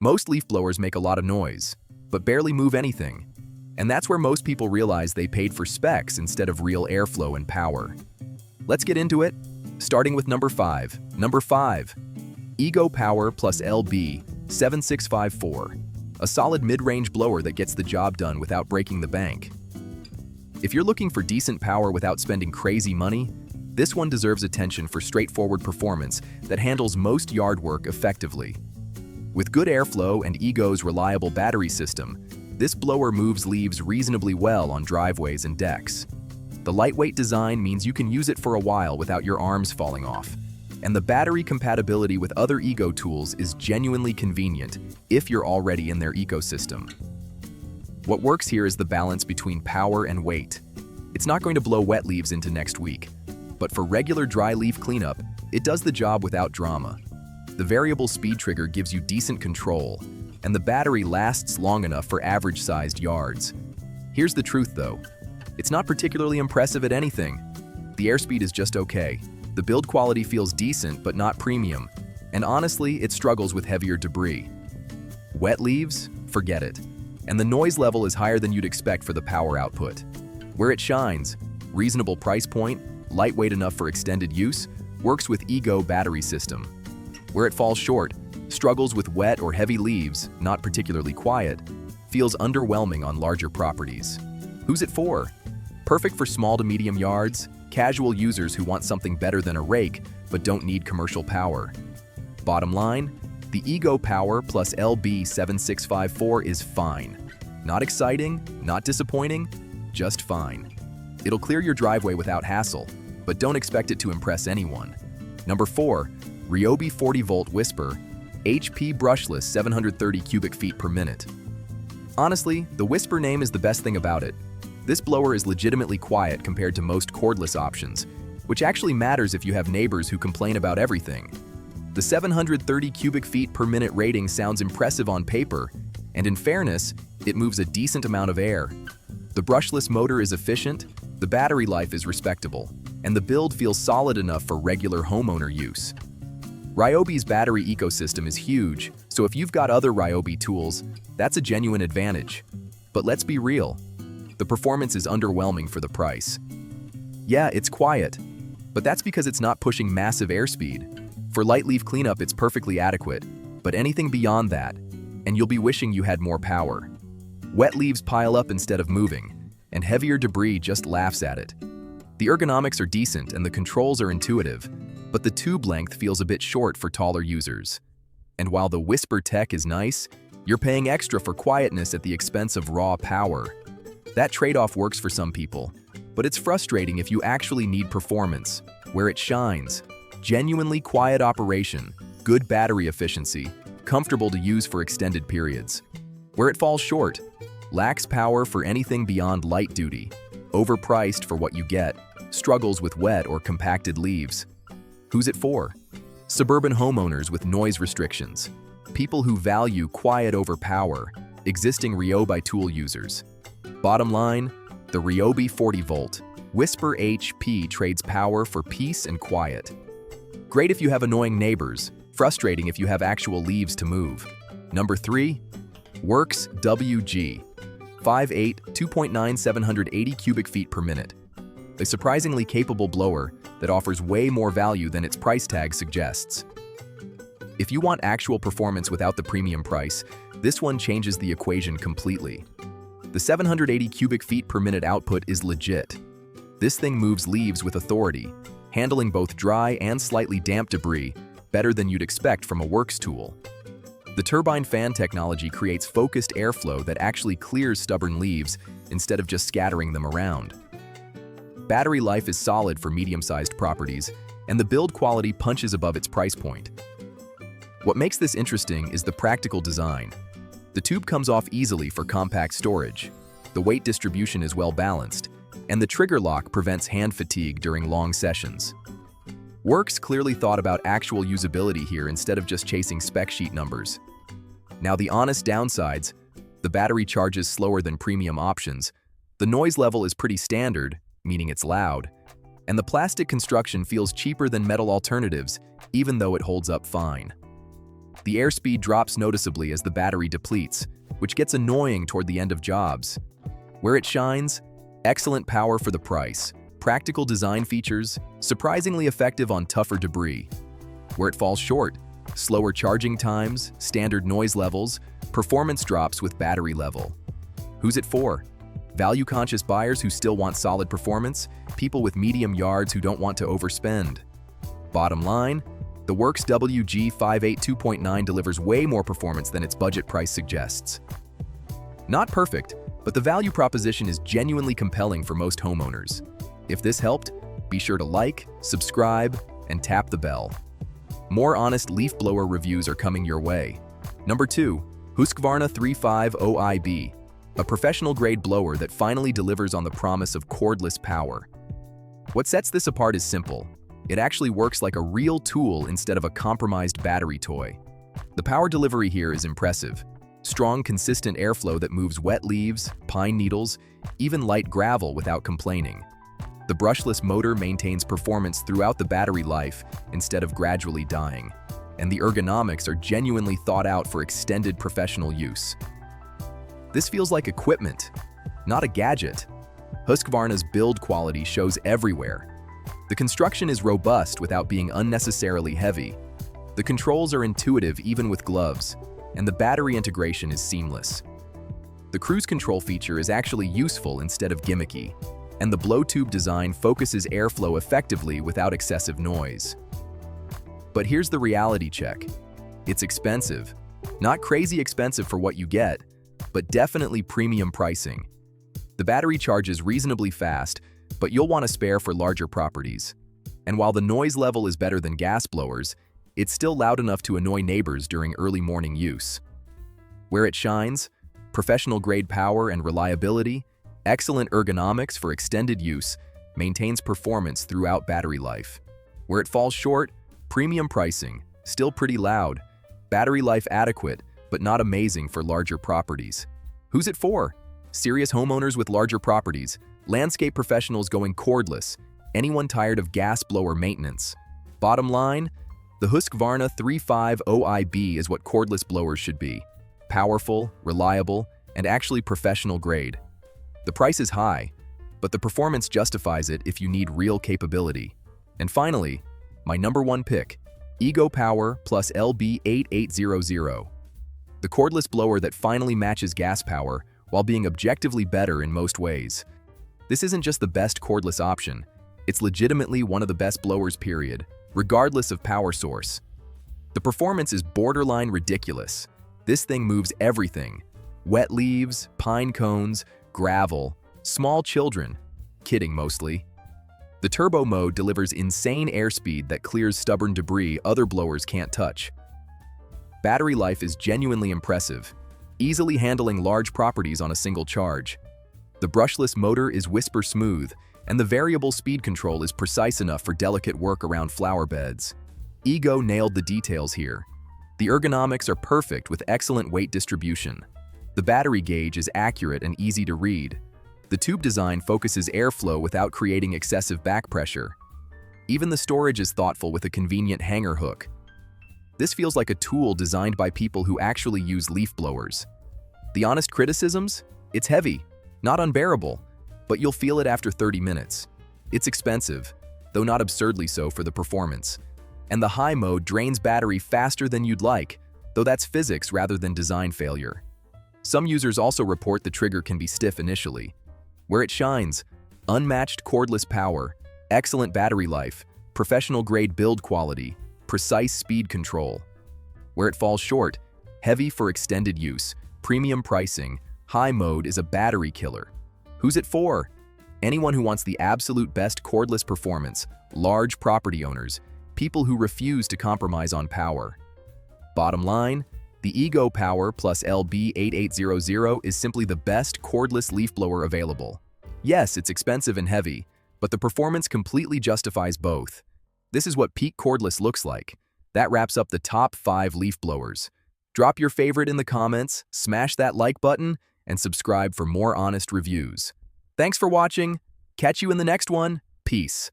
Most leaf blowers make a lot of noise, but barely move anything. And that's where most people realize they paid for specs instead of real airflow and power. Let's get into it, starting with number 5. Number 5. Ego Power plus LB 7654. A solid mid-range blower that gets the job done without breaking the bank. If you're looking for decent power without spending crazy money, this one deserves attention for straightforward performance that handles most yard work effectively. With good airflow and Ego's reliable battery system, this blower moves leaves reasonably well on driveways and decks. The lightweight design means you can use it for a while without your arms falling off. And the battery compatibility with other Ego tools is genuinely convenient if you're already in their ecosystem. What works here is the balance between power and weight. It's not going to blow wet leaves into next week, but for regular dry leaf cleanup, it does the job without drama. The variable speed trigger gives you decent control, and the battery lasts long enough for average-sized yards. Here's the truth though, it's not particularly impressive at anything. The airspeed is just okay. The build quality feels decent but not premium, and honestly, it struggles with heavier debris. Wet leaves? Forget it. And the noise level is higher than you'd expect for the power output. Where it shines, reasonable price point, lightweight enough for extended use, works with Ego battery system. Where it falls short, struggles with wet or heavy leaves, not particularly quiet, feels underwhelming on larger properties. Who's it for? Perfect for small to medium yards, casual users who want something better than a rake but don't need commercial power. Bottom line, the Ego Power plus LB 7654 is fine. Not exciting, not disappointing, just fine. It'll clear your driveway without hassle, but don't expect it to impress anyone. Number 4. Ryobi 40-volt Whisper, HP Brushless 730 cubic feet per minute. Honestly, the Whisper name is the best thing about it. This blower is legitimately quiet compared to most cordless options, which actually matters if you have neighbors who complain about everything. The 730 cubic feet per minute rating sounds impressive on paper, and in fairness, it moves a decent amount of air. The brushless motor is efficient, the battery life is respectable, and the build feels solid enough for regular homeowner use. Ryobi's battery ecosystem is huge, so if you've got other Ryobi tools, that's a genuine advantage. But let's be real, the performance is underwhelming for the price. Yeah, it's quiet, but that's because it's not pushing massive airspeed. For light leaf cleanup, it's perfectly adequate, but anything beyond that, and you'll be wishing you had more power. Wet leaves pile up instead of moving, and heavier debris just laughs at it. The ergonomics are decent and the controls are intuitive, but the tube length feels a bit short for taller users. And while the Whisper tech is nice, you're paying extra for quietness at the expense of raw power. That trade-off works for some people, but it's frustrating if you actually need performance, where it shines. Genuinely quiet operation, good battery efficiency, comfortable to use for extended periods. Where it falls short, lacks power for anything beyond light duty, overpriced for what you get, struggles with wet or compacted leaves. Who's it for? Suburban homeowners with noise restrictions, people who value quiet over power, existing Ryobi tool users. Bottom line, the Ryobi 40-volt Whisper HP trades power for peace and quiet. Great if you have annoying neighbors, frustrating if you have actual leaves to move. Number 3. WORX WG 5.8 2.9 780 cubic feet per minute. A surprisingly capable blower that offers way more value than its price tag suggests. If you want actual performance without the premium price, this one changes the equation completely. The 780 cubic feet per minute output is legit. This thing moves leaves with authority, handling both dry and slightly damp debris better than you'd expect from a WORX tool. The turbine fan technology creates focused airflow that actually clears stubborn leaves instead of just scattering them around. Battery life is solid for medium-sized properties, and the build quality punches above its price point. What makes this interesting is the practical design. The tube comes off easily for compact storage, the weight distribution is well balanced, and the trigger lock prevents hand fatigue during long sessions. WORX clearly thought about actual usability here instead of just chasing spec sheet numbers. Now the honest downsides, the battery charges slower than premium options, the noise level is pretty standard, meaning it's loud, and the plastic construction feels cheaper than metal alternatives, even though it holds up fine. The airspeed drops noticeably as the battery depletes, which gets annoying toward the end of jobs. Where it shines, excellent power for the price, practical design features, surprisingly effective on tougher debris. Where it falls short, slower charging times, standard noise levels, performance drops with battery level. Who's it for? Value-conscious buyers who still want solid performance, people with medium yards who don't want to overspend. Bottom line, the WORX WG58 2.9 delivers way more performance than its budget price suggests. Not perfect, but the value proposition is genuinely compelling for most homeowners. If this helped, be sure to like, subscribe, and tap the bell. More honest leaf blower reviews are coming your way. Number 2, Husqvarna 350iB, a professional-grade blower that finally delivers on the promise of cordless power. What sets this apart is simple. It actually works like a real tool instead of a compromised battery toy. The power delivery here is impressive. Strong, consistent airflow that moves wet leaves, pine needles, even light gravel without complaining. The brushless motor maintains performance throughout the battery life instead of gradually dying, and the ergonomics are genuinely thought out for extended professional use. This feels like equipment, not a gadget. Husqvarna's build quality shows everywhere. The construction is robust without being unnecessarily heavy. The controls are intuitive even with gloves, and the battery integration is seamless. The cruise control feature is actually useful instead of gimmicky, and the blow tube design focuses airflow effectively without excessive noise. But here's the reality check. It's expensive. Not crazy expensive for what you get, but definitely premium pricing. The battery charges reasonably fast, but you'll want a spare for larger properties. And while the noise level is better than gas blowers, it's still loud enough to annoy neighbors during early morning use. Where it shines, professional-grade power and reliability, excellent ergonomics for extended use, maintains performance throughout battery life. Where it falls short, premium pricing, still pretty loud, battery life adequate, but not amazing for larger properties. Who's it for? Serious homeowners with larger properties, landscape professionals going cordless, anyone tired of gas blower maintenance. Bottom line, the Husqvarna 350iB is what cordless blowers should be. Powerful, reliable, and actually professional grade. The price is high, but the performance justifies it if you need real capability. And finally, my number 1 pick, Ego Power plus LB8800. The cordless blower that finally matches gas power while being objectively better in most ways. This isn't just the best cordless option, it's legitimately one of the best blowers period, regardless of power source. The performance is borderline ridiculous. This thing moves everything. Wet leaves, pine cones, gravel, small children. Kidding mostly. The turbo mode delivers insane airspeed that clears stubborn debris other blowers can't touch. Battery life is genuinely impressive, easily handling large properties on a single charge. The brushless motor is whisper smooth, and the variable speed control is precise enough for delicate work around flower beds. Ego nailed the details here. The ergonomics are perfect with excellent weight distribution. The battery gauge is accurate and easy to read. The tube design focuses airflow without creating excessive back pressure. Even the storage is thoughtful with a convenient hanger hook. This feels like a tool designed by people who actually use leaf blowers. The honest criticisms? It's heavy, not unbearable, but you'll feel it after 30 minutes. It's expensive, though not absurdly so for the performance. And the high mode drains battery faster than you'd like, though that's physics rather than design failure. Some users also report the trigger can be stiff initially. Where it shines, unmatched cordless power, excellent battery life, professional-grade build quality, precise speed control. Where it falls short, heavy for extended use, premium pricing, high mode is a battery killer. Who's it for? Anyone who wants the absolute best cordless performance, large property owners, people who refuse to compromise on power. Bottom line, the Ego Power plus LB8800 is simply the best cordless leaf blower available. Yes, it's expensive and heavy, but the performance completely justifies both. This is what peak cordless looks like. That wraps up the top 5 leaf blowers. Drop your favorite in the comments, smash that like button, and subscribe for more honest reviews. Thanks for watching. Catch you in the next one. Peace.